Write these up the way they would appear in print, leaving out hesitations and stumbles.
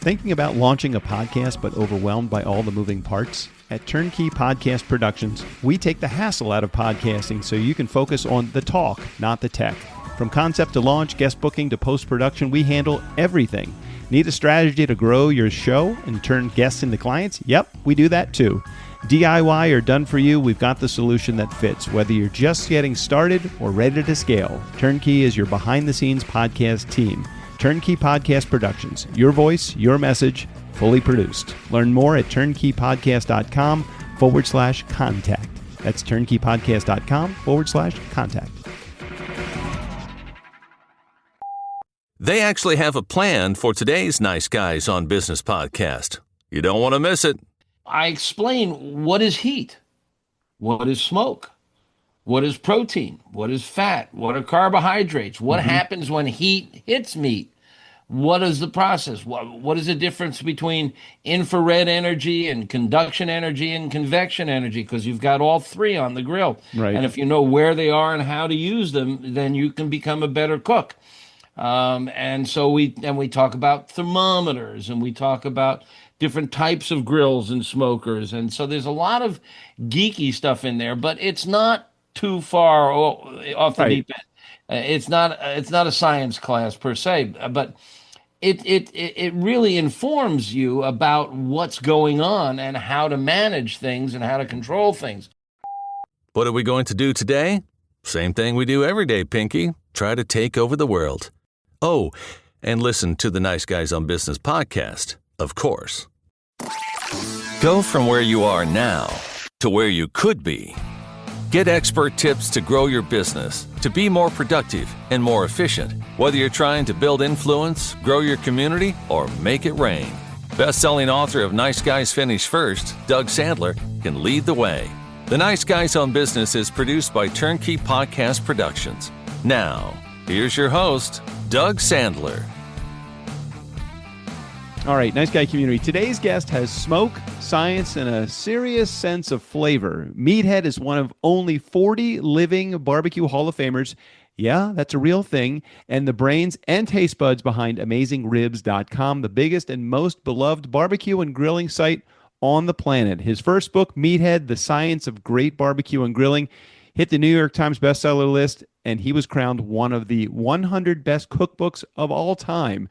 Thinking about launching a podcast but overwhelmed by all the moving parts? At TurnKey Podcast Productions, we take the hassle out of podcasting so you can focus on the talk, not the tech. From concept to launch, guest booking to post-production, we handle everything. Need a strategy to grow your show and turn guests into clients? Yep, we do that too. DIY or done for you, we've got the solution that fits. Whether you're just getting started or ready to scale, TurnKey is your behind-the-scenes podcast team. TurnKey Podcast Productions. Your voice, your message, fully produced. Learn more at turnkeypodcast.com/contact. That's turnkeypodcast.com/contact. They actually have a plan for today's Nice Guys on Business podcast. You don't want to miss it. I explain what is heat, what is smoke, what is protein, what is fat, what are carbohydrates, what happens when heat hits meat, what is the process, what is the difference between infrared energy and conduction energy and convection energy, because you've got all three on the grill. Right. And if you know where they are and how to use them, then you can become a better cook. And so we talk about thermometers, and we talk about different types of grills and smokers. And so there's a lot of geeky stuff in there, but it's not too far off the deep end. It's not a science class per se, but it really informs you about what's going on and how to manage things and how to control things. What are we going to do today? Same thing we do every day, Pinky. Try to take over the world. Oh, and listen to the Nice Guys on Business podcast, of course. Go from where you are now to where you could be. Get expert tips to grow your business, to be more productive and more efficient, whether you're trying to build influence, grow your community, or make it rain. Best-selling author of Nice Guys Finish First, Doug Sandler, can lead the way. The Nice Guys on Business is produced by TurnKey Podcast Productions. Now, here's your host, Doug Sandler. All right, Nice Guy community. Today's guest has smoke, science, and a serious sense of flavor. Meathead is one of only 40 living barbecue Hall of Famers. Yeah, that's a real thing. And the brains and taste buds behind AmazingRibs.com, the biggest and most beloved barbecue and grilling site on the planet. His first book, Meathead, The Science of Great Barbecue and Grilling, hit the New York Times bestseller list, and he was crowned one of the 100 best cookbooks of all time.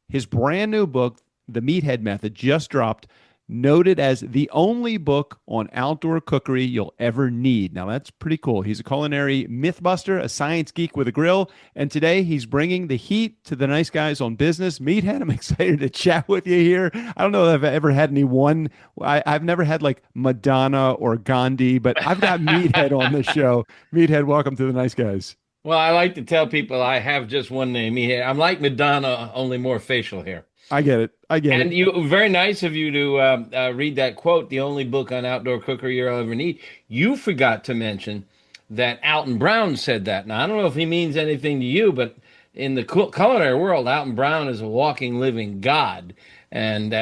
His brand new book, The Meathead Method, just dropped, noted as the only book on outdoor cookery you'll ever need. Now, that's pretty cool. He's a culinary mythbuster, a science geek with a grill, and today he's bringing the heat to the Nice Guys on Business. Meathead, I'm excited to chat with you here. I don't know if I've ever had anyone. I've never had like Madonna or Gandhi, but I've got Meathead on the show. Meathead, welcome to the Nice Guys. Well, I like to tell people I have just one name. I'm like Madonna, only more facial hair. I get it. And you, very nice of you to read that quote, the only book on outdoor cookery you'll ever need. You forgot to mention that Alton Brown said that. Now, I don't know if he means anything to you, but in the culinary world, Alton Brown is a walking, living god. And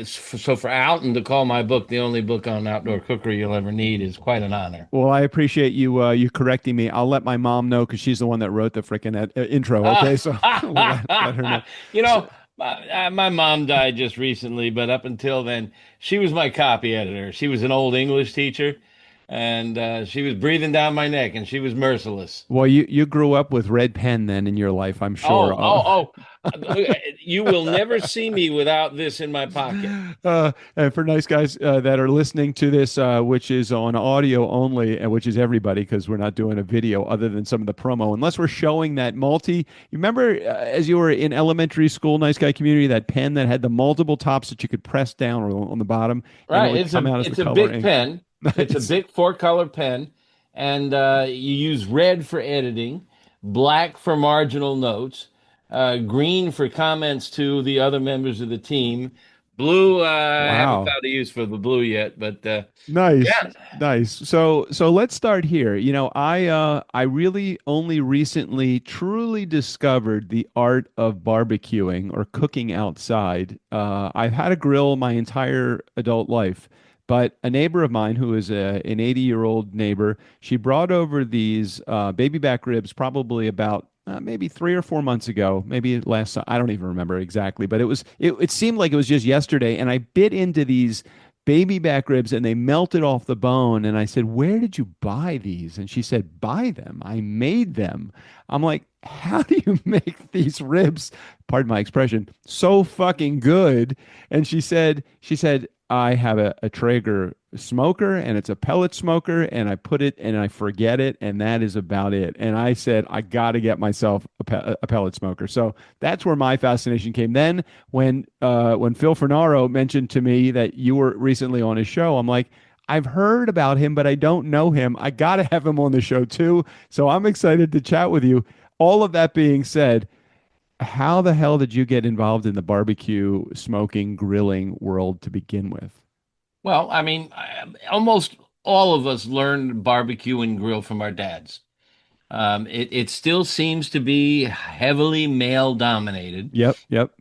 so for Alton to call my book the only book on outdoor cookery you'll ever need is quite an honor. Well, I appreciate you correcting me. I'll let my mom know because she's the one that wrote the freaking intro. Okay, so let her know. You know, my mom died just recently, but up until then, she was my copy editor. She was an old English teacher, and she was breathing down my neck, and she was merciless. Well, you grew up with red pen then in your life, I'm sure. You will never see me without this in my pocket. And for Nice Guys that are listening to this, which is on audio only, and which is everybody, because we're not doing a video other than some of the promo, unless we're showing that you remember as you were in elementary school, Nice Guy community, that pen that had the multiple tops that you could press down on the bottom? Right, it's a big pen. Nice. It's a big 4-color pen, and you use red for editing, black for marginal notes, green for comments to the other members of the team, blue. I haven't found a use for the blue yet, but nice, yeah. Nice. So let's start here. You know, I really only recently truly discovered the art of barbecuing or cooking outside. I've had a grill my entire adult life. But a neighbor of mine who is an 80-year-old neighbor, she brought over these baby back ribs probably about maybe 3 or 4 months ago, maybe last. I don't even remember exactly, but it seemed like it was just yesterday, and I bit into these baby back ribs and they melted off the bone. And I said, "Where did you buy these?" And she said, "Buy them. I made them." I'm like, "How do you make these ribs?" Pardon my expression, so fucking good. And she said, "I have a Traeger smoker and it's a pellet smoker and I put it and I forget it and that is about it." And I said, "I got to get myself a pellet smoker." So that's where my fascination came. Then when Phil Fernaro mentioned to me that you were recently on his show, I'm like, "I've heard about him, but I don't know him. I got to have him on the show too." So I'm excited to chat with you. All of that being said, how the hell did you get involved in the barbecue, smoking, grilling world to begin with? Well, I mean, almost all of us learned barbecue and grill from our dads. It still seems to be heavily male dominated. Yep, yep.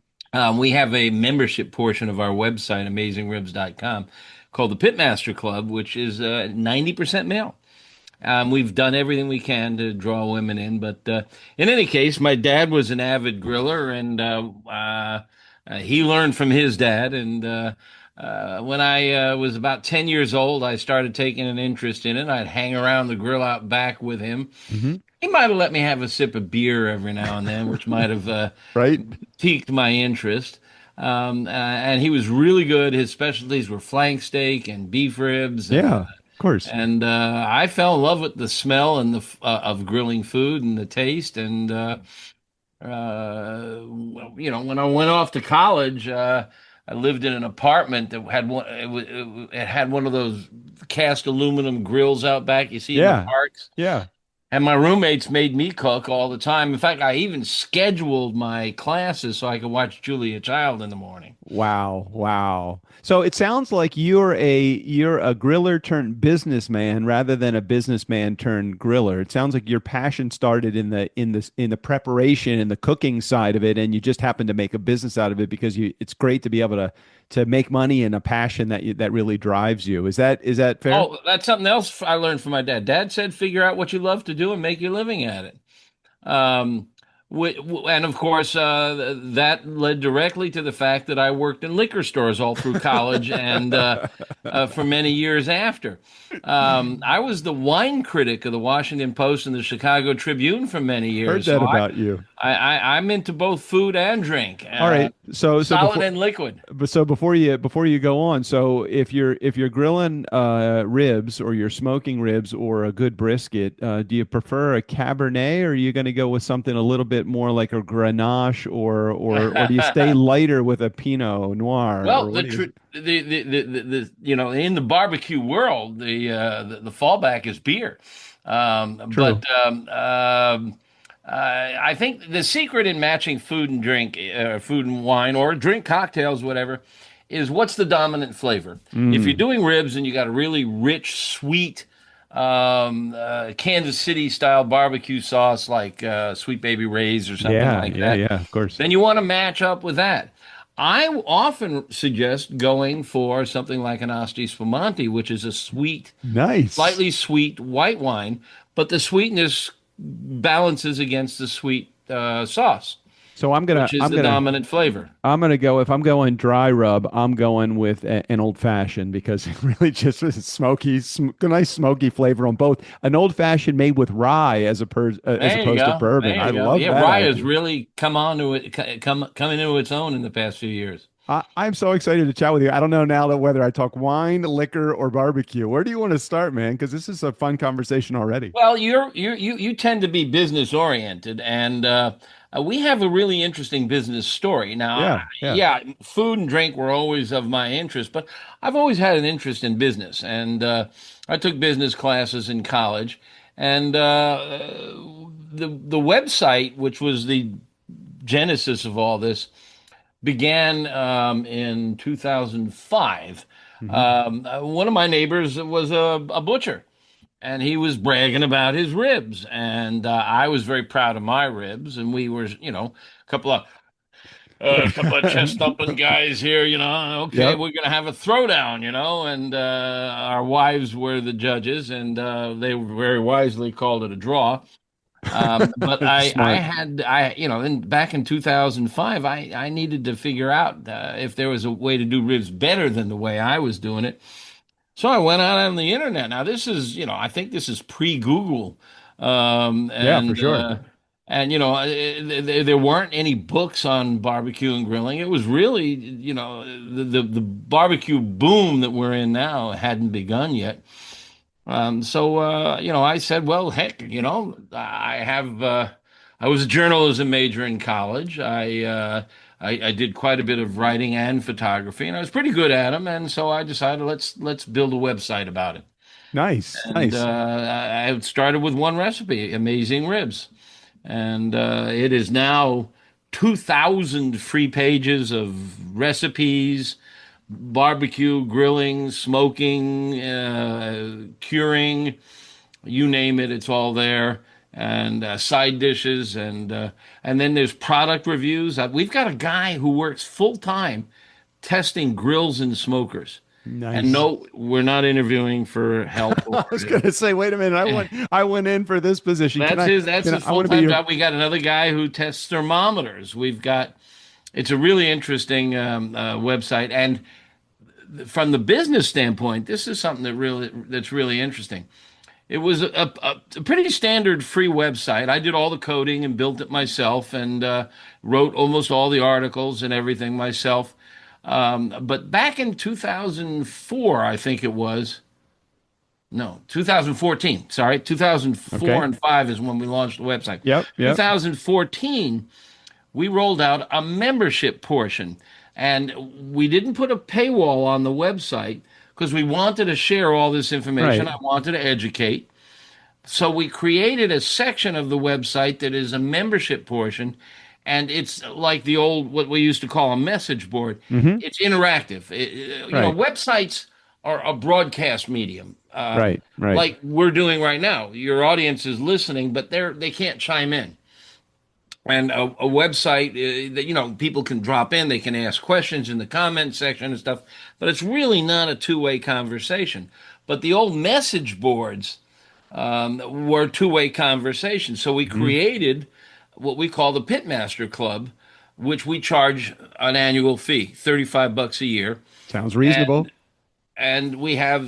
We have a membership portion of our website, AmazingRibs.com, called the Pitmaster Club, which is 90% male. We've done everything we can to draw women in, but in any case, my dad was an avid griller, and he learned from his dad. And when I was about 10 years old, I started taking an interest in it. I'd hang around the grill out back with him. Hmm. He might have let me have a sip of beer every now and then, which might have Right? piqued my interest. And he was really good. His specialties were flank steak and beef ribs, Yeah, of course. and I fell in love with the smell and of grilling food and the taste. And when I went off to college, I lived in an apartment that had one. It had one of those cast aluminum grills out back you see in the Yeah, parks. yeah. And my roommates made me cook all the time. In fact, I even scheduled my classes so I could watch Julia Child in the morning. Wow, wow. So it sounds like you're a griller turned businessman rather than a businessman turned griller. It sounds like your passion started in the preparation and the cooking side of it, and you just happened to make a business out of it because it's great to be able to make money and a passion that really drives you. Is that fair? Oh, that's something else I learned from my dad. Dad said, figure out what you love to do and make your living at it. Um, and of course, that led directly to the fact that I worked in liquor stores all through college and for many years after. I was the wine critic of the Washington Post and the Chicago Tribune for many Heard years. that So about you. I'm into both food and drink, All right. So solid before and liquid. before you go on, so if you're grilling ribs or you're smoking ribs or a good brisket, do you prefer a Cabernet or are you going to go with something a little bit more like a Grenache or do you stay lighter with a Pinot Noir or Well, what the, do tr you? the in the barbecue world, the fallback is beer. True. I think the secret in matching food and drink, food and wine, or drink cocktails, whatever, is what's the dominant flavor. If you're Mm. doing ribs and you got a really rich, sweet Kansas City style barbecue sauce like Sweet Baby Ray's or something Yeah, like yeah, that, yeah, of course. then you want to match up with that. I often suggest going for something like an Asti Spumante, which is a sweet, Nice. slightly sweet white wine, but the sweetness balances against the sweet sauce, So I'm gonna which is I'm the gonna dominant flavor. I'm gonna go if I'm going dry rub, I'm going with an old fashioned because it really just is a nice smoky flavor on both. An old fashioned made with rye as There you opposed to go. bourbon. There I you go. love Yeah, that rye has idea. really come on to it, coming into its own in the past few years. I'm so excited to chat with you. I don't know now that whether I talk wine, liquor, or barbecue. Where do you want to start, man? Because this is a fun conversation already. Well, you tend to be business oriented, and we have a really interesting business story. Now, Yeah, yeah. yeah, food and drink were always of my interest, but I've always had an interest in business, and I took business classes in college, and the website, which was the genesis of all this, began in 2005. Hmm. One of my neighbors was a butcher and he was bragging about his ribs, and I was very proud of my ribs. And we were, a couple of chest thumping guys here. Okay, Yep. we're gonna have a throwdown. And our wives were the judges, and they very wisely called it a draw. But That's I smart. had back in 2005, I needed to figure out if there was a way to do ribs better than the way I was doing it. So I went out on the internet. Now this is, I think this is pre-Google, um, Yeah, for and sure. uh, there weren't any books on barbecue and grilling. It was really, the barbecue boom that we're in now hadn't begun yet. I said, well, heck, I was a journalism major in college. I did quite a bit of writing and photography, and I was pretty good at them. And so I decided let's build a website about it. Nice, And nice. I started with one recipe, amazing ribs, and it is now 2,000 free pages of recipes, barbecue, grilling, smoking, curing, you name it, it's all there. And side dishes, and then there's product reviews. We've got a guy who works full time testing grills and smokers. And Nice. no, we're not interviewing for help or I was gonna say, wait a minute. I went in for this position. Can that's I? his I want to be full-time your. job. We got another guy who tests thermometers. It's a really interesting website, and from the business standpoint, this is something that's really interesting. It was a pretty standard free website. I did all the coding and built it myself, and wrote almost all the articles and everything myself. But back in 2004, I think it was, no, 2014, sorry, 2004 Okay. and 5 is when we launched the website. Yep. Yep. 2014, we rolled out a membership portion, and we didn't put a paywall on the website because we wanted to share all this information. Right. I wanted to educate. So we created a section of the website that is a membership portion, and it's like the old, what we used to call a message board. Mm-hmm. It's interactive. Right. Websites are a broadcast medium, Right. Right. like we're doing right now. Your audience is listening, but they can't chime in. And a website that people can drop in, they can ask questions in the comment section and stuff, but it's really not a two-way conversation. But the old message boards were two-way conversations. So we Mm-hmm. created what we call the Pitmaster Club, which we charge an annual fee, $35 a year, Sounds and reasonable. and we have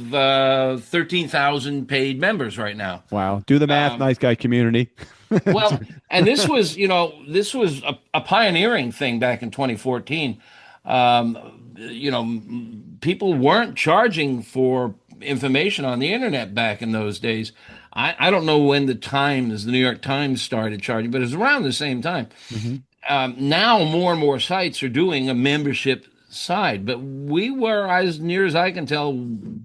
13,000 paid members right now. Wow. Do the math, nice guy community. Well, and this was a pioneering thing back in 2014. People weren't charging for information on the internet back in those days. I don't know when the New York Times started charging, but it was around the same time. Hmm. Now more and more sites are doing a membership side, but we were, as near as I can tell,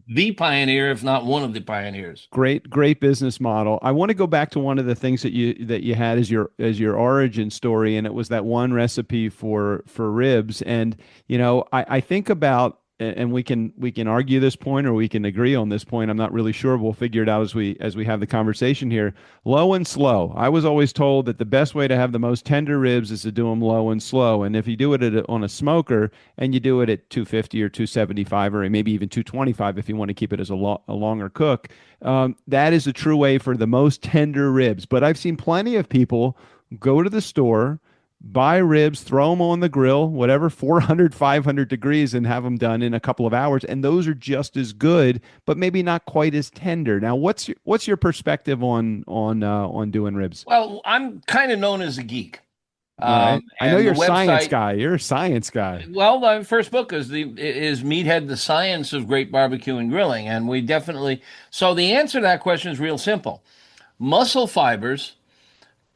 the pioneer, if not one of the pioneers. Great business model. I want to go back to one of the things that you had as your origin story, and it was that one recipe for ribs. And I think about, and we can argue this point or we can agree on this point. I'm not really sure. We'll figure it out as we have the conversation here. Low and slow. I was always told that the best way to have the most tender ribs is to do them low and slow. And if you do it on a smoker and you do it at 250 or 275 or maybe even 225 if you want to keep it as a longer cook, that is a true way for the most tender ribs. But I've seen plenty of people go to the store, buy ribs, throw them on the grill, whatever, 400, 500 degrees, and have them done in a couple of hours. And those are just as good, but maybe not quite as tender. Now, what's your perspective on doing ribs? Well, I'm kind of known as a geek. All right. I know And the you're a science website, guy. You're a science guy. well, the first book is Meathead: The Science of Great Barbecue and Grilling, and we definitely. So the answer to that question is real simple. Muscle fibers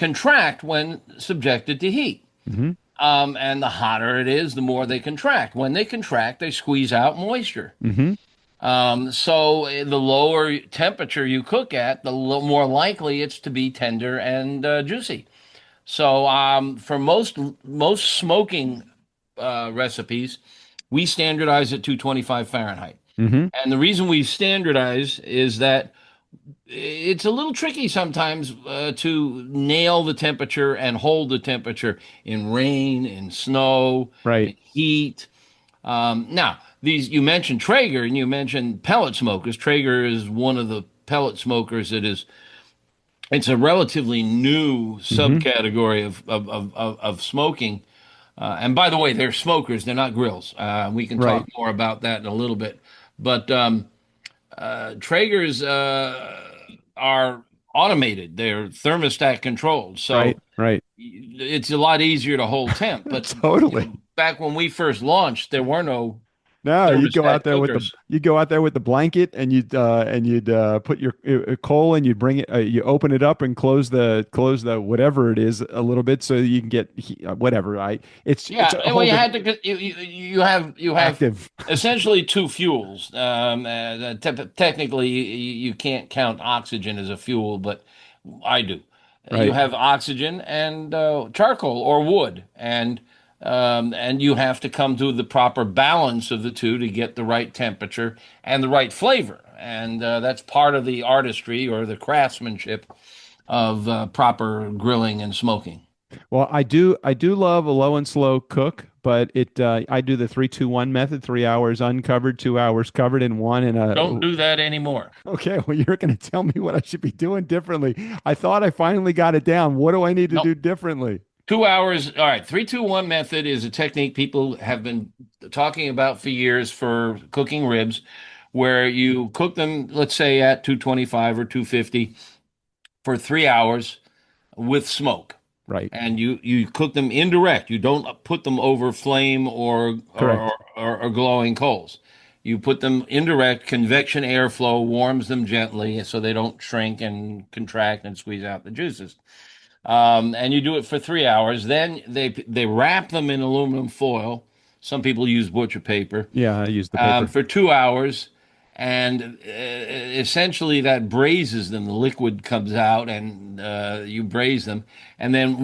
contract when subjected to heat. Hmm. And the hotter it is, the more they contract. When they contract, they squeeze out moisture. Hmm. So the lower temperature you cook at, the more likely it's to be tender and juicy. So for most smoking recipes, we standardize at 225 Fahrenheit. Hmm. And the reason we standardize is that it's a little tricky sometimes to nail the temperature and hold the temperature in rain, in snow, in Right. heat. Now, these you mentioned Traeger and you mentioned pellet smokers. Traeger is one of the pellet smokers that is it's a relatively new Hmm. subcategory of smoking. And by the way, they're smokers, they're not grills. We can Right, talk more about that in a little bit. But Traegers are automated, they're thermostat controlled. right, So right. it's a lot easier to hold temp. But Totally. back when we first launched, there were no No, thermostat cookers. you go out there with the blanket, and you'd put your coal, and you bring it, you open it up and close the whatever it is a little bit, so you can get whatever. I it's Yeah, a and well, whole you different had to you have active. essentially two fuels. Technically, you can't count oxygen as a fuel, but I do. You Right. have oxygen and charcoal or wood, and you have to come to the proper balance of the two to get the right temperature and the right flavor, and that's part of the artistry or the craftsmanship of proper grilling and smoking. Well, I do love a low and slow cook, but it I do the 3-2-1 method, 3 hours uncovered, 2 hours covered in one. And Don't do that anymore. okay, well, you're going to tell me what I should be doing differently. I thought I finally got it down. What do I need to No. do differently? 2 hours. All right. 3-2-1 method is a technique people have been talking about for years for cooking ribs, where you cook them, let's say at 225 or 250 for 3 hours with smoke. Right. And you cook them indirect. You don't put them over flame Correct. or glowing coals. You put them indirect, convection airflow warms them gently so they don't shrink and contract and squeeze out the juices. And you do it for 3 hours. Then they wrap them in aluminum foil. Some people use butcher paper Yeah, I use the paper. for 2 hours, and essentially that braises them. The liquid comes out, and you braise them, and then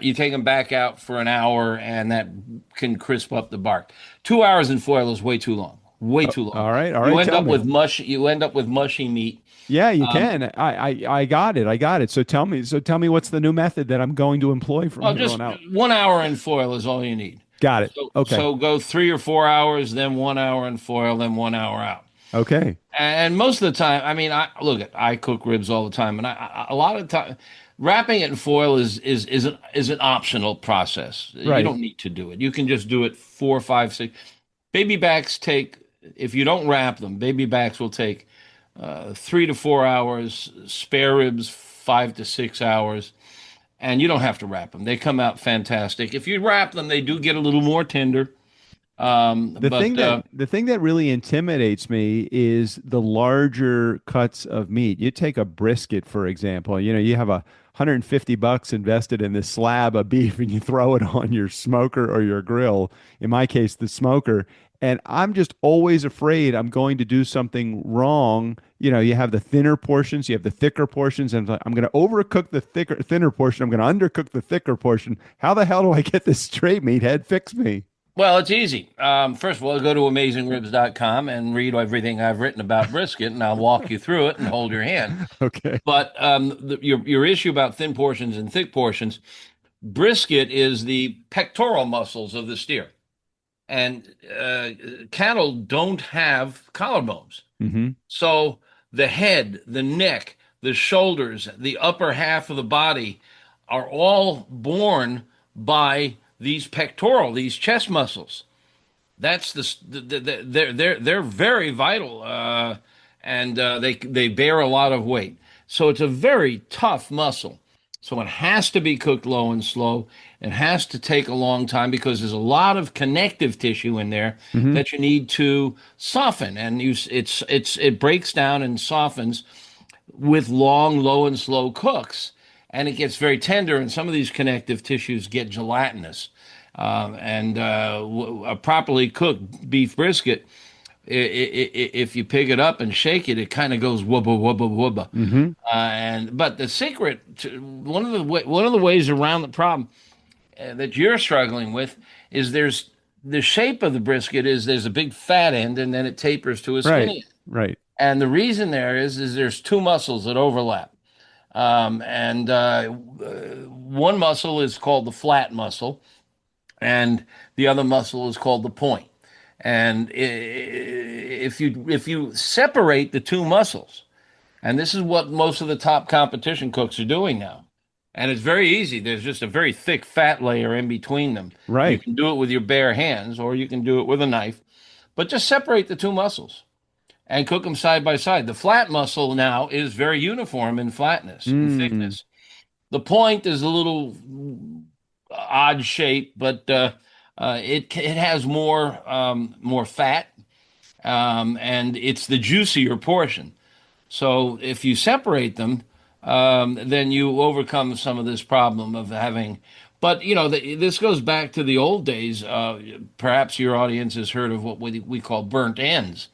you take them back out for an hour, and that can crisp up the bark. 2 hours in foil is way too long. Way too long. All right, all You right. end Tell up me. with mush. You end up with mushy meat. Yeah, you Um, can. I got it. I got it. So tell me. So tell me what's the new method that I'm going to employ from Well, here just on out. 1 hour in foil is all you need. Got it. Okay. So go 3 or 4 hours, then 1 hour in foil, then 1 hour out. Okay. And most of the time, I mean, I cook ribs all the time, and a lot of time wrapping it in foil is an optional process. You Right. don't need to do it. You can just do it 4, 5, 6. Baby backs take, if you don't wrap them, baby backs will take 3 to 4 hours. Spare ribs 5 to 6 hours, and you don't have to wrap them. They come out fantastic. If you wrap them, they do get a little more tender. But The thing that really intimidates me is the larger cuts of meat. You take a brisket, for example. You know, you have $150 invested in this slab of beef, and you throw it on your smoker or your grill. In my case, the smoker. And I'm just always afraid I'm going to do something wrong. You know, you have the thinner portions, you have the thicker portions, and I'm going to overcook the thinner portion. I'm going to undercook the thicker portion. How the hell do I get this straight, meathead? Fix me. Well, it's easy. First of all, go to AmazingRibs.com and read everything I've written about brisket, and I'll walk you through it and hold your hand. Okay. But your issue about thin portions and thick portions, brisket is the pectoral muscles of the steer, and cattle don't have collarbones. Hmm. So the head, the neck, the shoulders, the upper half of the body are all borne by these chest muscles. That's they're very vital, and they bear a lot of weight. So it's a very tough muscle. So it has to be cooked low and slow. It has to take a long time because there's a lot of connective tissue in there Hmm. that you need to soften, and it breaks down and softens with long, low and slow cooks, and it gets very tender. And some of these connective tissues get gelatinous. And a properly cooked beef brisket, if you pick it up and shake it, it kind of goes wubba wubba wubba. Hmm. But the secret, one of the ways around the problem that you're struggling with is there's the shape of the brisket is there's a big fat end and then it tapers to a Right. skinny end. Right. And the reason there is there's two muscles that overlap. And one muscle is called the flat muscle, and the other muscle is called the point. And if you separate the two muscles, And this is what most of the top competition cooks are doing now. And it's very easy. There's just a very thick fat layer in between them. You Right. can do it with your bare hands or you can do it with a knife, but just separate the two muscles and cook them side by side. The flat muscle now is very uniform in flatness and Mm. thickness. The point is a little odd shape, but it has more fat, and it's the juicier portion. So if you separate them, then you overcome some of this problem of having. But this goes back to the old days. Perhaps your audience has heard of what we call burnt ends.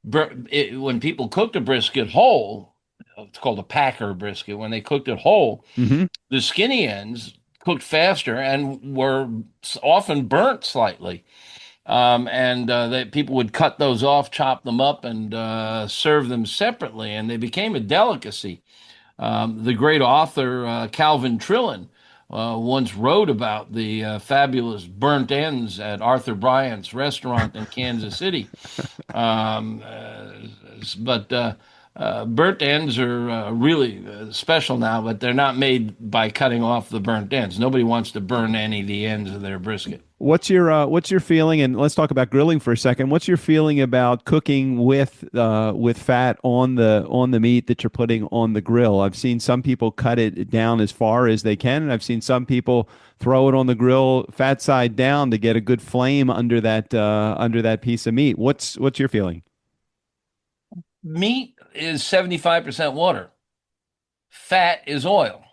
When people cooked a brisket whole, it's called a packer brisket. When they cooked it whole, Hmm. the skinny ends cooked faster and were often burnt slightly. And that people would cut those off, chop them up, and serve them separately, and they became a delicacy. The great author Calvin Trillin once wrote about the fabulous burnt ends at Arthur Bryant's restaurant in Kansas City. Um, uh, but burnt ends are really special now, but they're not made by cutting off the burnt ends. Nobody wants to burn any of the ends of their brisket. What's your feeling? And let's talk about grilling for a second. What's your feeling about cooking with fat on the meat that you're putting on the grill? I've seen some people cut it down as far as they can, and I've seen some people throw it on the grill fat side down to get a good flame under that piece of meat. What's your feeling? Meat is 75% water. Fat is oil.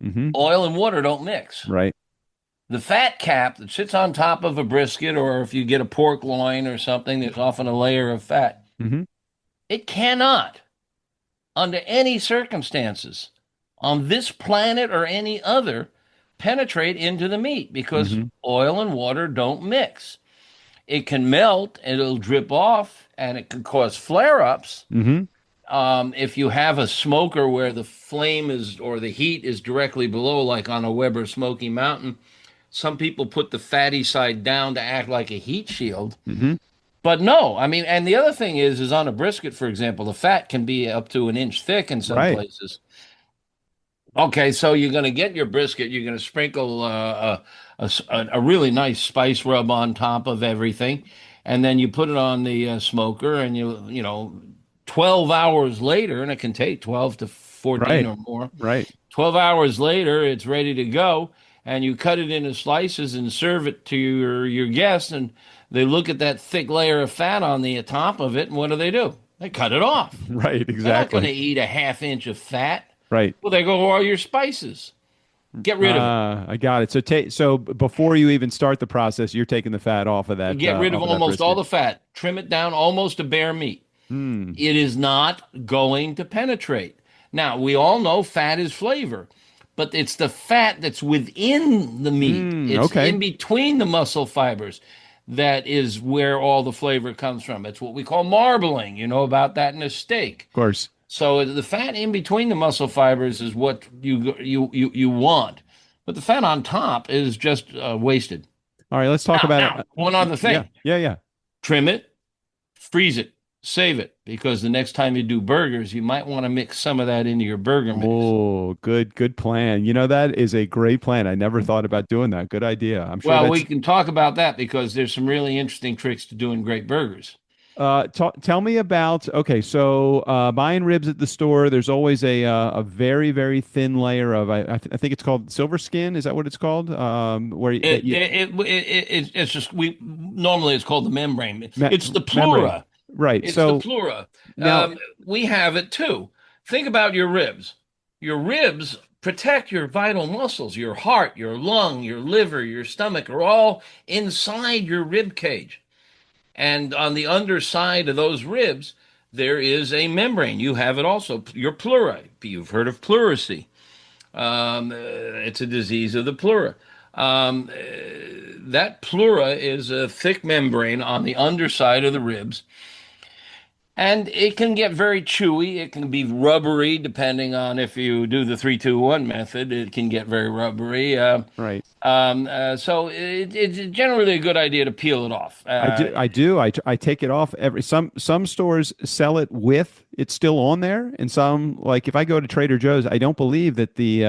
Hmm. Oil and water don't mix. Right. The fat cap that sits on top of a brisket, or if you get a pork loin or something, there's often a layer of fat. Hmm. It cannot, under any circumstances, on this planet or any other, penetrate into the meat because Hmm. oil and water don't mix. It can melt, it'll drip off, and it can cause flare ups. Hmm. If you have a smoker where the flame is or the heat is directly below, like on a Weber Smoky Mountain, some people put the fatty side down to act like a heat shield. Hmm. But no, I mean, and the other thing is on a brisket, for example, the fat can be up to an inch thick in some Right. places. Okay, so you're going to get your brisket. You're going to sprinkle a really nice spice rub on top of everything, and then you put it on the smoker, and 12 hours later, and it can take 12 to 14 Right. or more. Right. 12 hours later, it's ready to go, and you cut it into slices and serve it to your guests, and they look at that thick layer of fat on the top of it, and what do? They cut it off. Right. They're not going to Exactly. eat a half inch of fat. Right. Well, there go all your spices. Get rid of it. I got it. So before you even start the process, you're taking the fat Get rid of off of that almost all brisket. the fat. Trim it down almost to bare meat. Hmm. It is not going to penetrate. Now, we all know fat is flavor, but it's the fat that's within the meat. Hmm. It's Okay. in between the muscle fibers that is where all the flavor comes from. It's what we call marbling. You know about that in a steak. Of course. So the fat in between the muscle fibers is what you want, but the fat on top is just wasted. All right. Let's talk about it. Now, one other Yeah. thing: Yeah. Yeah. trim it, freeze it, save it, because the next time you do burgers, you might want to mix some of that into your burger mix. Oh, good plan. That is a great plan. I never thought about doing that. Good idea. I'm sure Well, we that's can talk about that because there's some really interesting tricks to doing great burgers. tell me about okay, so buying ribs at the store, there's always a very, very thin layer of I think it's called silver skin. Is that what it's called? That It, you it's just we normally it's called the membrane. me It's the membrane. pleura. Right. It's the So pleura. now We have it too. Think about your ribs. Your ribs protect your vital muscles. Your heart, your lung, your liver, your stomach are all inside your rib cage. And on the underside of those ribs, there is a membrane. You have it also. Your pleura. You've heard of pleurisy. It's a disease of the pleura. That pleura is a thick membrane on the underside of the ribs, and it can get very chewy. It can be rubbery, depending on if you do the 3-2-1 method. It can get very rubbery. right. So it's generally a good idea to peel it off. I do. I take it off every some stores sell it with it's still on there. And some, like if I go to Trader Joe's, I don't believe that the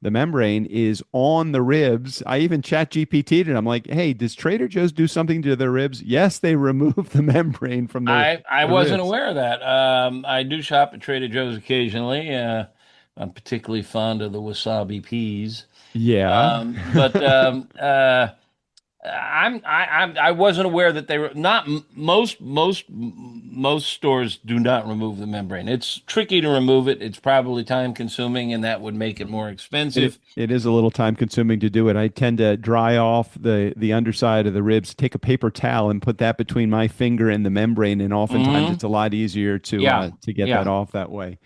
membrane is on the ribs. I even chat GPT'd it. I'm like, hey, does Trader Joe's do something to their ribs? Yes, they remove the membrane from I the wasn't ribs. aware of that. I do shop at Trader Joe's occasionally. I'm particularly fond of the wasabi peas. Yeah. But I wasn't aware that they were not most stores do not remove the membrane. It's tricky to remove it. It's probably time consuming, and that would make it more expensive. It is a little time consuming to do it. I tend to dry off the underside of the ribs, take a paper towel and put that between my finger and the membrane, and oftentimes Hmm. it's a lot easier Yeah, to get that yeah. off that way.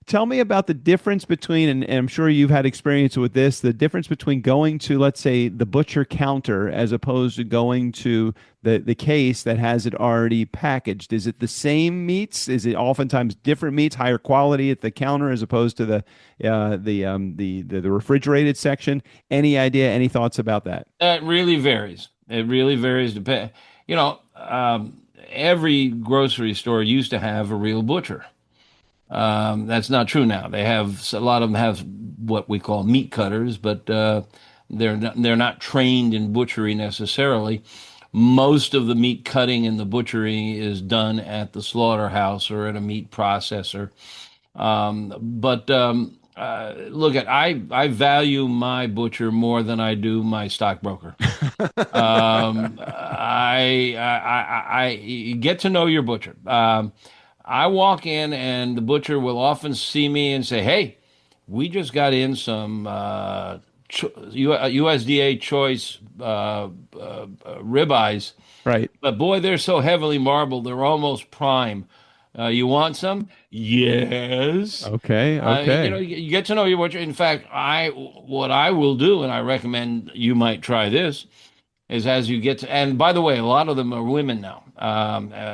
Tell me about the difference between, and I'm sure you've had experience with this, the difference between going to, let's say, the butcher counter as opposed to going to the case that has it already packaged. Is it the same meats? Is it oftentimes different meats, higher quality at the counter as opposed to the refrigerated section? Any idea, any thoughts about that? It really varies. It really varies. You know, every grocery store used to have a real butcher. That's not true now. They have a lot of them have what we call meat cutters, but they're not trained in butchery necessarily. Most of the meat cutting and the butchery is done at the slaughterhouse or at a meat processor. But look at I value my butcher more than I do my stockbroker. I get to know your butcher. I walk in and the butcher will often see me and say, "Hey, we just got in some USDA choice ribeyes, Right. but boy, they're so heavily marbled, they're almost prime. You want some? Yes." Okay. You know, Okay. you get to know your butcher. In fact, what I will do, and I recommend you might try this, is as you get to, and by the way, a lot of them are women now.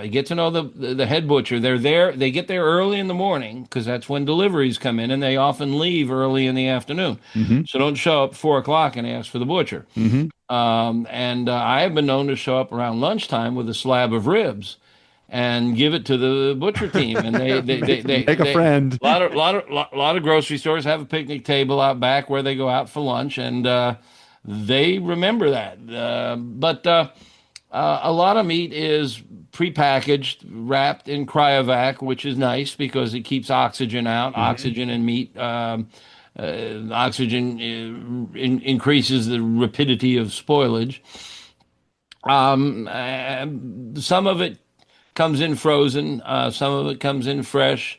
You get to know the head butcher. They're there. They get there early in the morning because that's when deliveries come in, and they often leave early in the afternoon. Mm-hmm. So don't show up 4 o'clock and ask for the butcher. Mm-hmm. And I have been known to show up around lunchtime with a slab of ribs and give it to the butcher team. And Make a friend. lot of grocery stores have a picnic table out back where they go out for lunch, and they remember that. A lot of meat is prepackaged, wrapped in cryovac, which is nice because it keeps oxygen out. Mm-hmm. Oxygen in meat, oxygen increases the rapidity of spoilage. Some of it comes in frozen, some of it comes in fresh,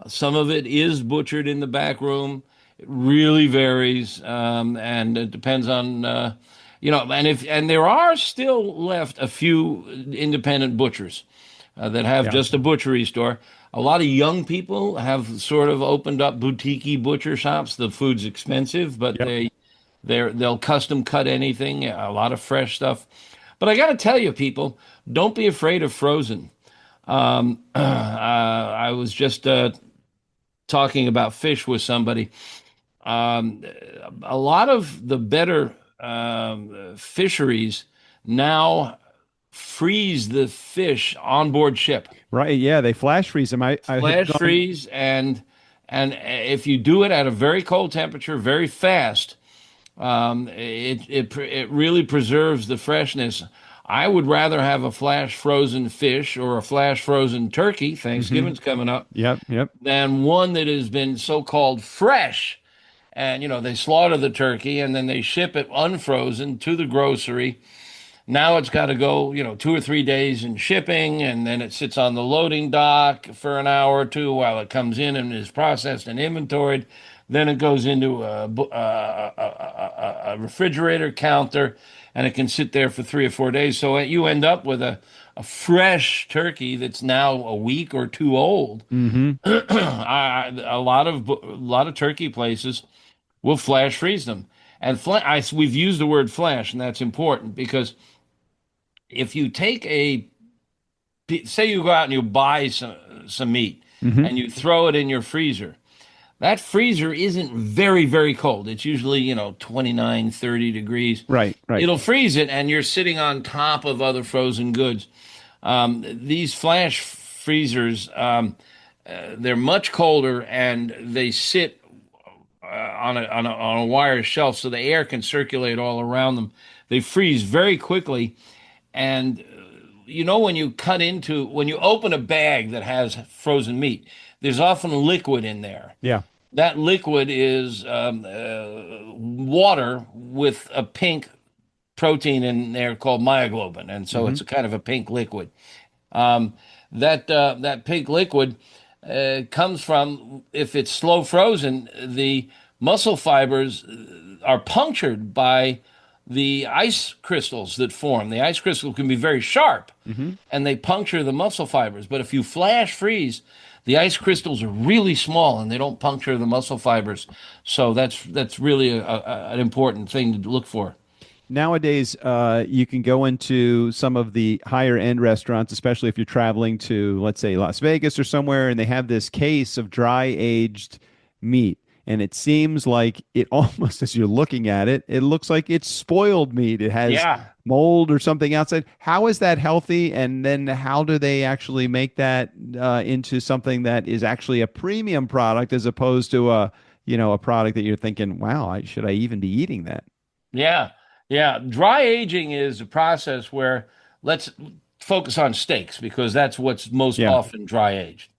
some of it is butchered in the back room. It really varies, and it depends on and there are still left a few independent butchers that have Yeah. just a butchery store. A lot of young people have sort of opened up boutique butcher shops. The food's expensive, but Yep. they'll custom cut anything, a lot of fresh stuff. But I got to tell you, people, don't be afraid of frozen. I was just talking about fish with somebody. Um, a lot of the better fisheries now freeze the fish on board ship, Right. Yeah. They flash freeze them. I have flash gone. freeze, and if you do it at a very cold temperature, very fast, it really preserves the freshness. I would rather have a flash frozen fish or a flash frozen turkey. Mm-hmm. Thanksgiving's coming up, Yep. Yep. than one that has been so-called fresh. And they slaughter the turkey and then they ship it unfrozen to the grocery. Now it's got to go, 2 or 3 days in shipping, and then it sits on the loading dock for an hour or two while it comes in and is processed and inventoried. Then it goes into a refrigerator counter, and it can sit there for 3 or 4 days. So you end up with a fresh turkey that's now a week or two old. Mm-hmm. A lot of turkey places will flash freeze them, and we've used the word flash, and that's important because if you take say you go out and you buy some meat Mm-hmm. and you throw it in your freezer, that freezer isn't very, very cold. It's usually, 29, 30 degrees. Right. Right. It'll freeze it, and you're sitting on top of other frozen goods. These flash freezers, they're much colder and they sit on a wire shelf so the air can circulate all around them. They freeze very quickly, and when when you open a bag that has frozen meat, there's often liquid in there. Yeah. That liquid is water with a pink protein in there called myoglobin, and so it's a kind of a pink liquid. Um, that pink liquid comes from, if it's slow frozen, the muscle fibers are punctured by the ice crystals that form. The ice crystal can be very sharp, and they puncture the muscle fibers. But if you flash freeze, the ice crystals are really small and they don't puncture the muscle fibers. So that's really an important thing to look for. Nowadays, you can go into some of the higher end restaurants, especially if you're traveling to, let's say, Las Vegas or somewhere, and they have this case of dry aged meat. And it seems like it almost, as you're looking at it, it looks like it's spoiled meat. It has Yeah. mold or something outside. How is that healthy? And then how do they actually make that into something that is actually a premium product as opposed to a product that you're thinking, wow, should I even be eating that? Yeah, yeah. Dry aging is a process where, let's focus on steaks because that's what's most Yeah. often dry aged.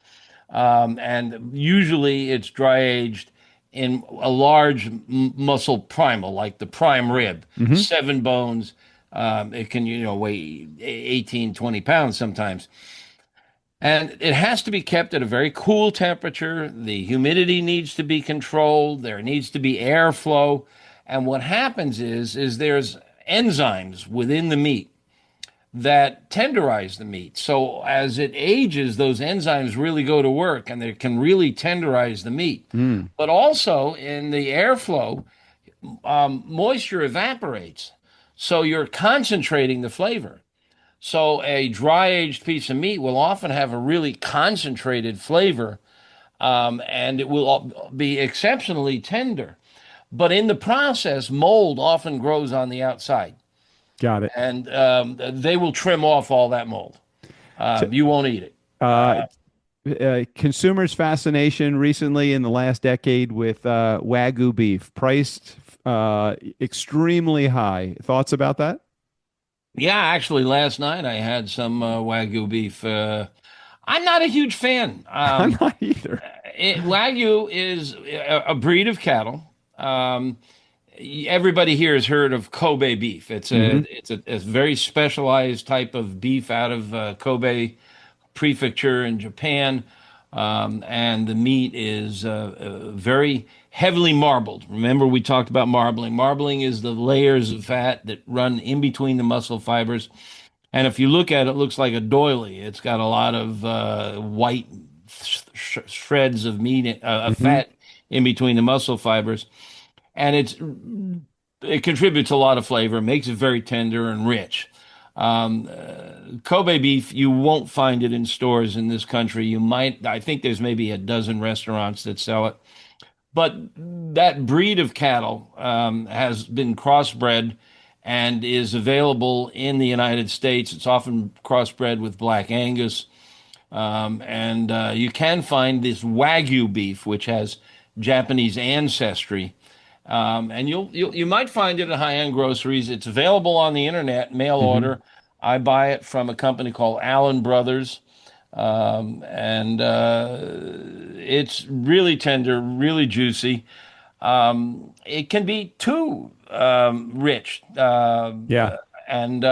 And usually it's dry aged in a large muscle primal, like the prime rib, Hmm. 7 bones. It can, weigh 18, 20 pounds sometimes. And it has to be kept at a very cool temperature. The humidity needs to be controlled. There needs to be airflow. And what happens is there's enzymes within the meat that tenderize the meat. So as it ages, those enzymes really go to work and they can really tenderize the meat. Mm. But also in the airflow, moisture evaporates. So you're concentrating the flavor. So a dry aged piece of meat will often have a really concentrated flavor, and it will be exceptionally tender. But in the process, mold often grows on the outside, Got it. and they will trim off all that mold. So, You won't eat it. uh, consumers' fascination recently in the last decade with Wagyu beef, priced extremely high. Thoughts about that? Yeah, actually, last night I had some Wagyu beef. I'm not a huge fan. I'm not either. Wagyu is a breed of cattle. Everybody here has heard of Kobe beef. Hmm. It's a very specialized type of beef out of Kobe Prefecture in Japan, and the meat is very heavily marbled. Remember, we talked about marbling. Marbling is the layers of fat that run in between the muscle fibers. And if you look at it, it looks like a doily. It's got a lot of white shreds of meat, of Hmm. fat in between the muscle fibers, and it contributes a lot of flavor, makes it very tender and rich. Kobe beef, you won't find it in stores in this country. I think there's maybe a dozen restaurants that sell it. But that breed of cattle has been crossbred and is available in the United States. It's often crossbred with Black Angus. And you can find this Wagyu beef, which has Japanese ancestry. And you might find it at high-end groceries. It's available on the internet, mail Hmm. order. I buy it from a company called Allen Brothers, and it's really tender, really juicy. It can be too rich, Yeah. and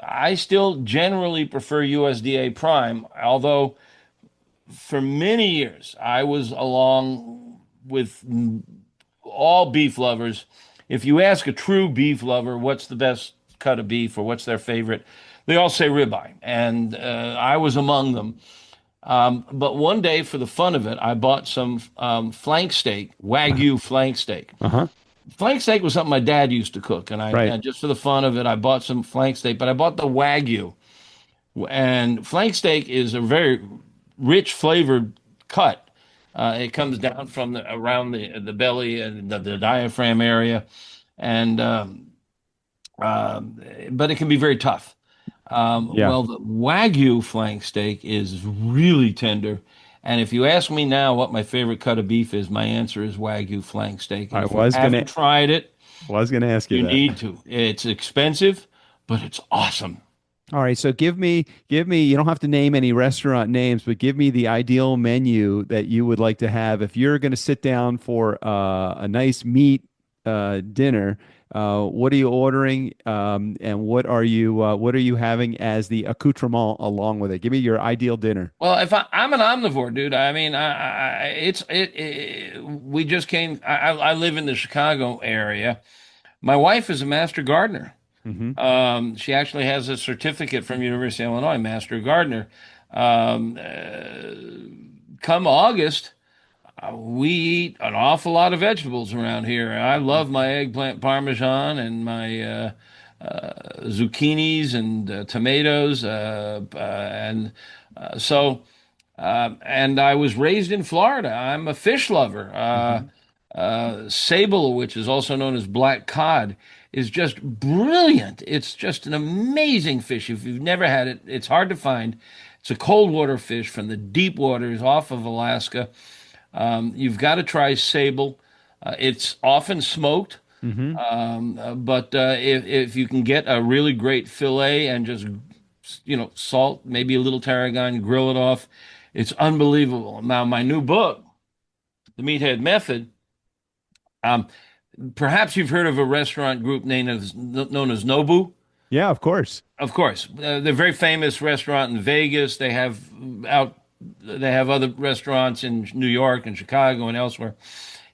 I still generally prefer USDA Prime, although for many years I was along with all beef lovers. If you ask a true beef lover what's the best cut of beef or what's their favorite, they all say ribeye, and I was among them. But one day, for the fun of it, I bought some flank steak, Wagyu flank steak. Uh-huh. Flank steak was something my dad used to cook, and Right. just for the fun of it, I bought some flank steak. But I bought the Wagyu, and flank steak is a very rich flavored cut. It comes down from around the belly and the diaphragm area, and but it can be very tough. Yeah. Well, the Wagyu flank steak is really tender. And if you ask me now what my favorite cut of beef is, my answer is Wagyu flank steak. And I if you was gonna haven't tried it, was gonna ask you you that. need to. It's expensive, but it's awesome. All right, so give me, you don't have to name any restaurant names, but give me the ideal menu that you would like to have if you're going to sit down for a nice meat dinner. What are you ordering, and what are you having as the accoutrement along with it? Give me your ideal dinner. Well, if I'm an omnivore, dude, I mean, we just came. I live in the Chicago area. My wife is a master gardener. Hmm. She actually has a certificate from University of Illinois, Master Gardener. Um, Come August, we eat an awful lot of vegetables around here. I love my eggplant parmesan and my zucchinis and tomatoes, and I was raised in Florida. I'm a fish lover. Hmm. Sable, which is also known as black cod, is just brilliant. It's just an amazing fish. If you've never had it, it's hard to find. It's a cold water fish from the deep waters off of Alaska. You've got to try sable. It's often smoked, Hmm. but if you can get a really great fillet and just salt, maybe a little tarragon, grill it off, it's unbelievable. Now, my new book, The Meathead Method. Um, Perhaps you've heard of a restaurant group known as Nobu. Yeah, of course. Of course, they're a very famous restaurant in Vegas. Out, they have other restaurants in New York and Chicago and elsewhere.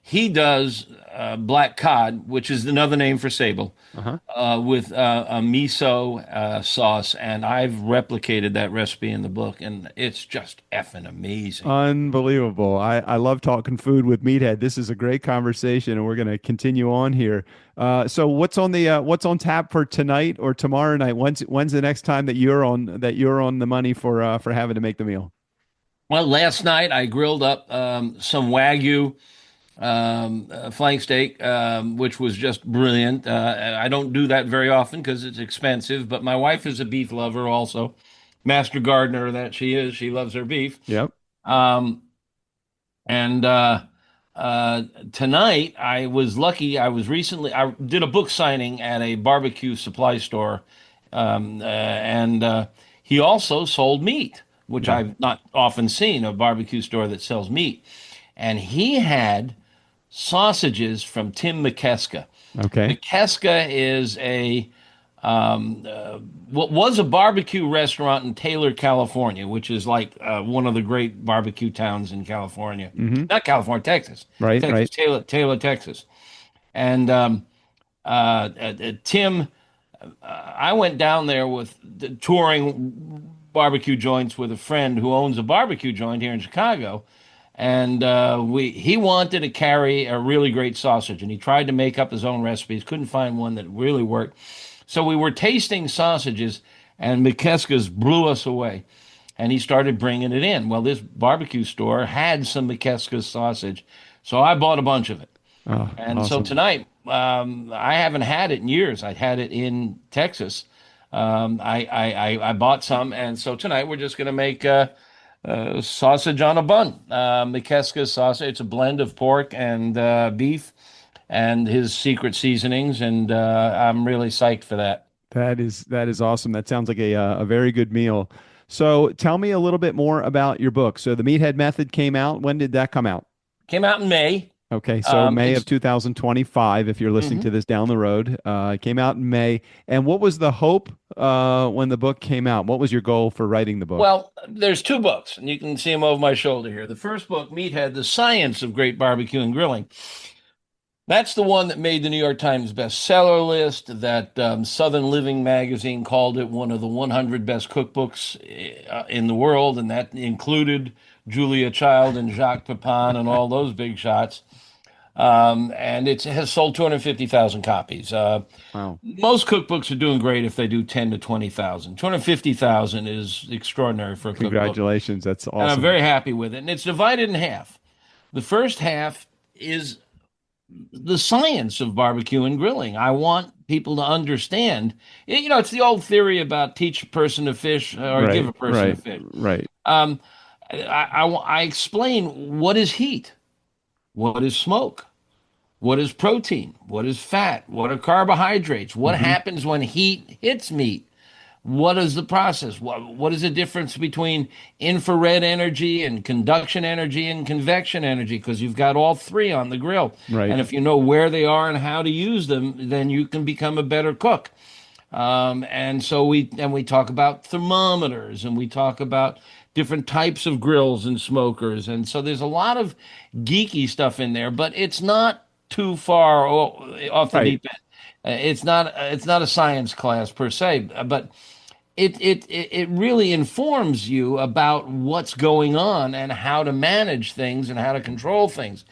He does black cod, which is another name for sable, Uh-huh. with a miso sauce, and I've replicated that recipe in the book, and it's just effing amazing. Unbelievable. I love talking food with Meathead. This is a great conversation, and we're going to continue on here. So what's on tap for tonight or tomorrow night? When's the next time that you're on the money for having to make the meal? Well, last night I grilled up some Wagyu flank steak, which was just brilliant. I don't do that very often because it's expensive, but my wife is a beef lover also. Master gardener that she is, she loves her beef. Yep. Um, and uh, Tonight I was lucky. I did a book signing at a barbecue supply store, and he also sold meat, which Yeah. I've not often seen a barbecue store that sells meat. And he had sausages from Tim McKeska. Okay. McKeska is what was a barbecue restaurant in Taylor, California, which is like one of the great barbecue towns in California. Hmm. Not California, Texas. Right, Texas, right. Taylor, Texas. And Tim, I went down there with touring barbecue joints with a friend who owns a barbecue joint here in Chicago, and he wanted to carry a really great sausage, and he tried to make up his own recipes, couldn't find one that really worked. So we were tasting sausages, and McKeska's blew us away, and he started bringing it in. Well, this barbecue store had some McKeska's sausage, so I bought a bunch of it. Oh, And so awesome. tonight, I haven't had it in years. I had it in Texas. I bought some, and so tonight we're just going to make sausage on a bun. McKeska sausage. It's a blend of pork and beef, and his secret seasonings, and I'm really psyched for that. That is awesome. That sounds like a very good meal. So tell me a little bit more about your book. So the Meathead Method came out. When did that come out? Came out in May. Okay, so May of It's 2025, if you're listening mhm. to this down the road. It came out in May. And what was the hope when the book came out? What was your goal for writing the book? Well, there's two books, and you can see them over my shoulder here. The first book, Meathead: The Science of Great Barbecue and Grilling. That's the one that made the New York Times bestseller list. That Southern Living magazine called it one of the 100 best cookbooks in the world, and that included Julia Child and Jacques Pepin and all those big shots. And it has sold 250,000 copies. Wow. Most cookbooks are doing great if they do 10 to 20,000. 250,000 is extraordinary for a cookbook, Congratulations. That's and I'm awesome. very happy with it. And it's divided in half. The first half is the science of barbecue and grilling. I want people to understand. It's the old theory about teach a person to fish or give Right, a person to right, fish. right. Um, I explain what is heat, what is smoke, what is protein, what is fat, what are carbohydrates, what Hmm. happens when heat hits meat. What is the process? What is the difference between infrared energy and conduction energy and convection energy? Because you've got all three on the grill. Right. And if you know where they are and how to use them, then you can become a better cook. And we talk about thermometers and we talk about different types of grills and smokers. And so there's a lot of geeky stuff in there, but it's not too far off the Right. deep end. It's not a science class per se, but it really informs you about what's going on and how to manage things and how to control things.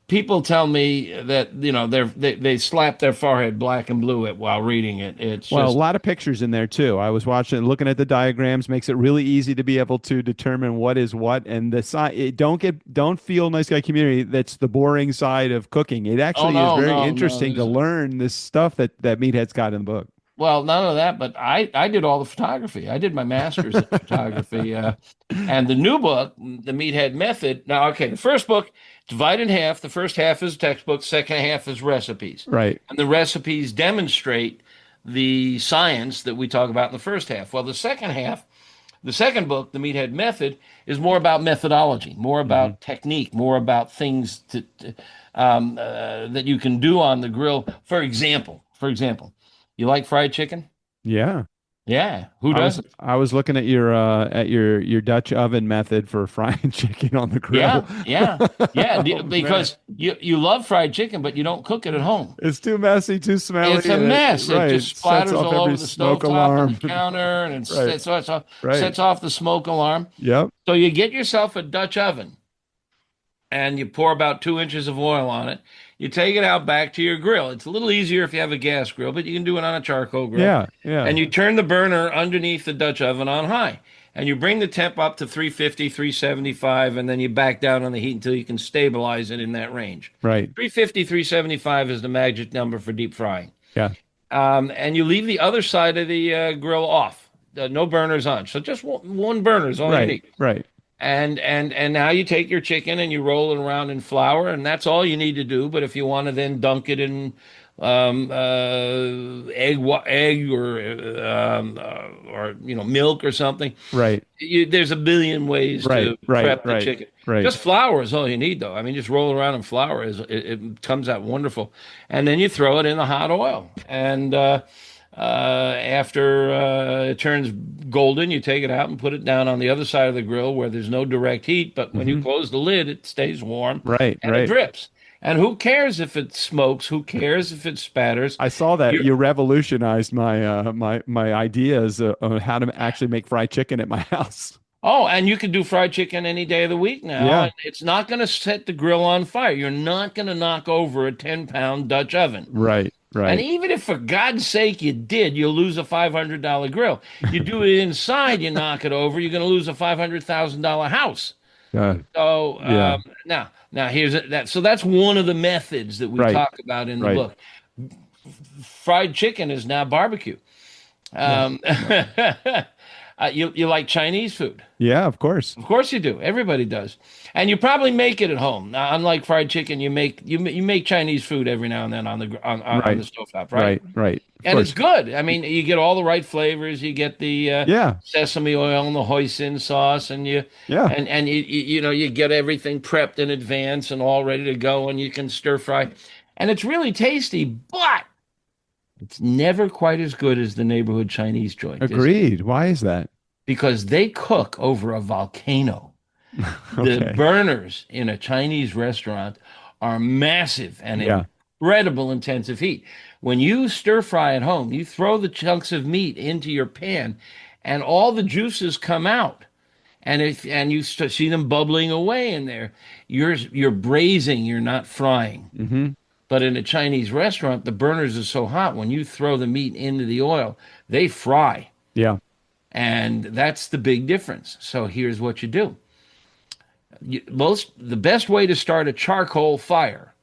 People tell me that they slap their forehead black and blue at while reading it. It's Well, a just lot of pictures in there too. I was watching, looking at the diagrams, makes it really easy to be able to determine what is what. And the side, don't feel nice guy community. That's the boring side of cooking. It oh actually is no very no no. interesting to learn this stuff that Meathead's got in the book. Well, none of that, but I did all the photography. I did my master's in photography. And the new book, The Meathead Method. Now, okay, the first book divided in half. The first half is textbook, second half is recipes. Right. And the recipes demonstrate the science that we talk about in the first half. Well, the second half, the second book, The Meathead Method, is more about methodology, more Hmm. about technique, more about things that you can do on the grill. For example, you like fried chicken? Yeah. Yeah, who doesn't? I was looking at your Dutch oven method for frying chicken on the grill. Yeah, yeah, yeah. Oh man. Because you love fried chicken, but you don't cook it at home. It's too messy, too It's smelly, a and it mess. It right, just sets splatters off all every over the smoke stovetop and the alarm. counter, and it Right, right. sets off the smoke alarm. Yep. So you get yourself a Dutch oven and you pour about 2 inches of oil on it. You take it out back to your grill. It's a little easier if you have a gas grill, but you can do it on a charcoal grill. Yeah, yeah. And you turn the burner underneath the Dutch oven on high. And you bring the temp up to 350, 375, and then you back down on the heat until you can stabilize it in that range. Right. 350, 375 is the magic number for deep frying. Yeah. And you leave the other side of the grill off. No burners on. So just one burner is all you Right. need. Right. And now you take your chicken and you roll it around in flour, and that's all you need to do. But if you want to then dunk it in egg or milk or something, Right. there's a billion ways Right. to Right. prep the Right. chicken. Right. Just flour is all you need, though. I mean, just roll it around in flour it comes out wonderful, and then you throw it in the hot oil, and after it turns golden, you take it out and put it down on the other side of the grill where there's no direct heat. But when you Hmm. close the lid, it stays warm Right. and it Right. drips. And who cares if it smokes? Who cares if it spatters? I saw that You're, you revolutionized my ideas on how to actually make fried chicken at my house. oh, and you can do fried chicken any day of the week now. Yeah. And it's not going to set the grill on fire. You're not going to knock over a 10-pound Dutch oven. Right. And Right. even if, for God's sake, you did, you'll lose a $500 grill. You do it inside, you knock it over, you're going to lose a $500,000 house. Uh, So yeah. now that. So that's one of the methods that we Right. talk about in the Right. book. Fried chicken is now barbecue. Yeah. Um, you like Chinese food? Yeah. Of course. Of course you do. Everybody does, and you probably make it at home. Now, unlike fried chicken, you make Chinese food every now and then on Right. the stovetop, right? Right. Right. Of And it's course. good. I mean, you get all the right flavors. You get the Yeah. sesame oil and the hoisin sauce, and you Yeah. and you get everything prepped in advance and all ready to go, and you can stir fry, and it's really tasty. But it's never quite as good as the neighborhood Chinese joint, is it? Agreed. Why is that? Because they cook over a volcano. The Okay. burners in a Chinese restaurant are massive and Yeah. incredible intensive heat. When you stir fry at home, you throw the chunks of meat into your pan and all the juices come out. And you see them bubbling away in there. You're braising, you're not frying. Hmm. But in a Chinese restaurant, the burners are so hot when you throw the meat into the oil, they fry. Yeah. And that's the big difference. So here's what you do. The best way to start a charcoal fire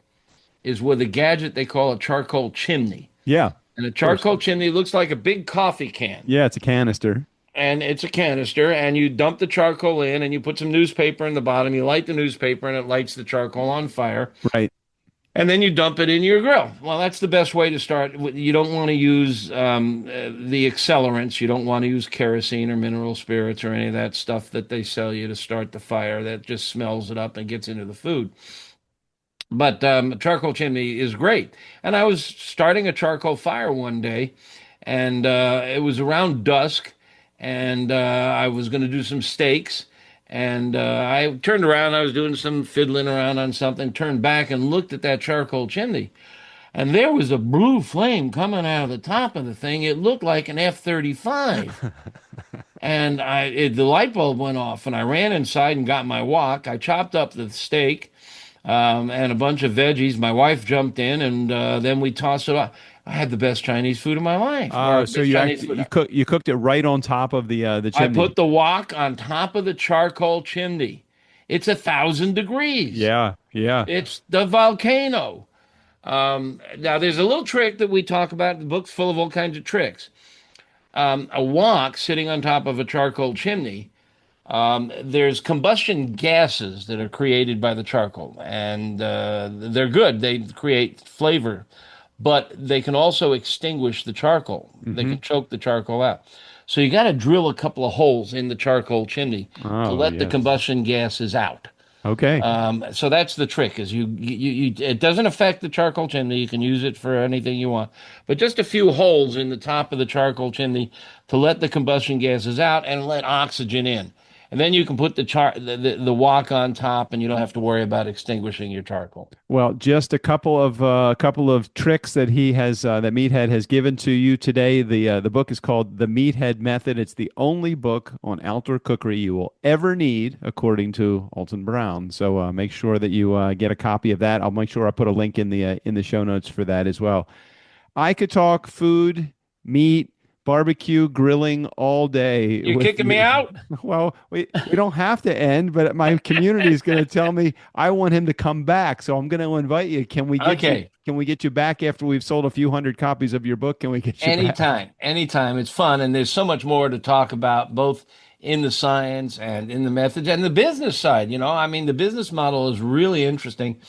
is with a gadget they call a charcoal chimney. Yeah. And a charcoal chimney looks like a big coffee can. Yeah, it's a canister. And it's a canister, and you dump the charcoal in, and you put some newspaper in the bottom. You light the newspaper, and it lights the charcoal on fire. Right. And then you dump it in your grill. Well, that's the best way to start. You don't want to use the accelerants. You don't want to use kerosene or mineral spirits or any of that stuff that they sell you to start the fire. That just smells it up and gets into the food. But a charcoal chimney is great. And I was starting a charcoal fire one day, and it was around dusk, and I was going to do some steaks. And I turned around, I was doing some fiddling around on something, turned back and looked at that charcoal chimney. And there was a blue flame coming out of the top of the thing. It looked like an F-35. And the light bulb went off, and I ran inside and got my wok. I chopped up the steak and a bunch of veggies. My wife jumped in, and then we tossed it off. I had the best Chinese food of my life. So you cooked it right on top of the chimney. I put the wok on top of the charcoal chimney. It's 1,000 degrees. Yeah, yeah. It's the volcano. Now, there's a little trick that we talk about. The book's full of all kinds of tricks. A wok sitting on top of a charcoal chimney, there's combustion gases that are created by the charcoal, and they're good. They create flavor, but they can also extinguish the charcoal. They can choke the charcoal out. So you got to drill a couple of holes in the charcoal chimney to let the combustion gases out. Okay. So that's the trick. Is you it doesn't affect the charcoal chimney. You can use it for anything you want, but just a few holes in the top of the charcoal chimney to let the combustion gases out and let oxygen in. And then you can put the wok on top, and you don't have to worry about extinguishing your charcoal. Well, just a couple of tricks that he has that Meathead has given to you today. The book is called The Meathead Method. It's the only book on outdoor cookery you will ever need, according to Alton Brown. So make sure that you get a copy of that. I'll make sure I put a link in the show notes for that as well. I could talk food, meat, barbecue, grilling all day. You kicking me out? Well, we don't have to end, but my community is going to tell me I want him to come back, so I'm going to invite you. Can we get you back after we've sold a few hundred copies of your book? Can we get you back? Anytime. It's fun, and there's so much more to talk about, both in the science and in the methods and the business side. I mean, the business model is really interesting,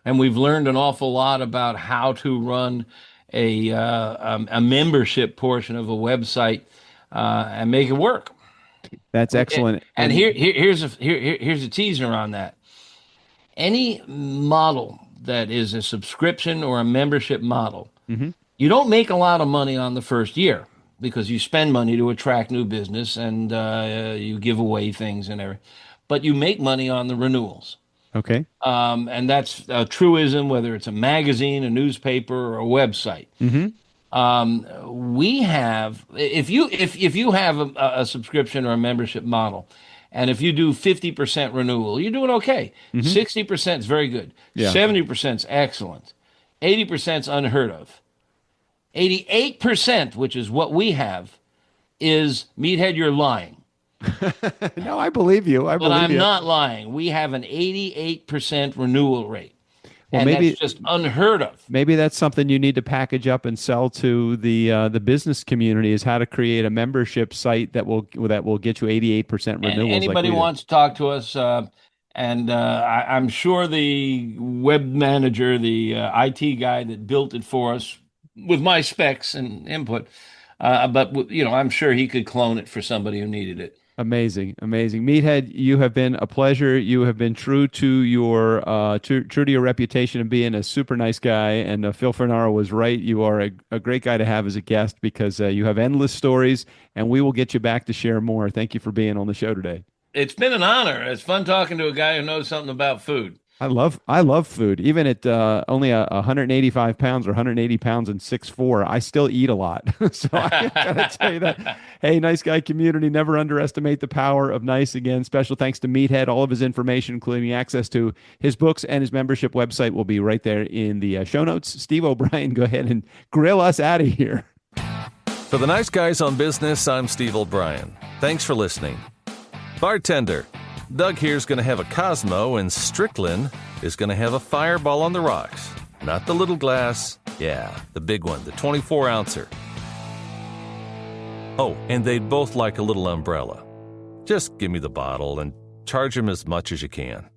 and we've learned an awful lot about how to run a membership portion of a website and make it work. That's excellent. And here's a teaser on that. Any model that is a subscription or a membership model, you don't make a lot of money on the first year because you spend money to attract new business and you give away things and everything. But you make money on the renewals. Okay. And that's a truism, whether it's a magazine, a newspaper, or a website. We have, if you have a subscription or a membership model, and if you do 50% renewal, you're doing okay. 60% is very good. 70% is excellent. 80% is unheard of. 88%, which is what we have, is Meathead, you're lying. No, I believe you. But I'm not lying. We have an 88% renewal rate. Well, and maybe that's just unheard of. Maybe that's something you need to package up and sell to the business community, is how to create a membership site that will get you 88% renewals. Anybody wants to talk to us, and I'm sure the web manager, the IT guy that built it for us with my specs and input, but I'm sure he could clone it for somebody who needed it. Amazing. Meathead, you have been a pleasure. You have been true to your true to your reputation of being a super nice guy. And Phil Fernaro was right. You are a great guy to have as a guest because you have endless stories, and we will get you back to share more. Thank you for being on the show today. It's been an honor. It's fun talking to a guy who knows something about food. I love food. Even at only 185 pounds or 180 pounds and 6'4", I still eat a lot. So I gotta tell you that. Hey, Nice Guy community, never underestimate the power of nice. Again, special thanks to Meathead. All of his information, including access to his books and his membership website, will be right there in the show notes. Steve O'Brien, go ahead and grill us out of here. For the Nice Guys on Business, I'm Steve O'Brien. Thanks for listening. Bartender, Doug here's going to have a Cosmo, and Strickland is going to have a Fireball on the rocks. Not the little glass. Yeah, the big one, the 24-ouncer. Oh, and they'd both like a little umbrella. Just give me the bottle and charge them as much as you can.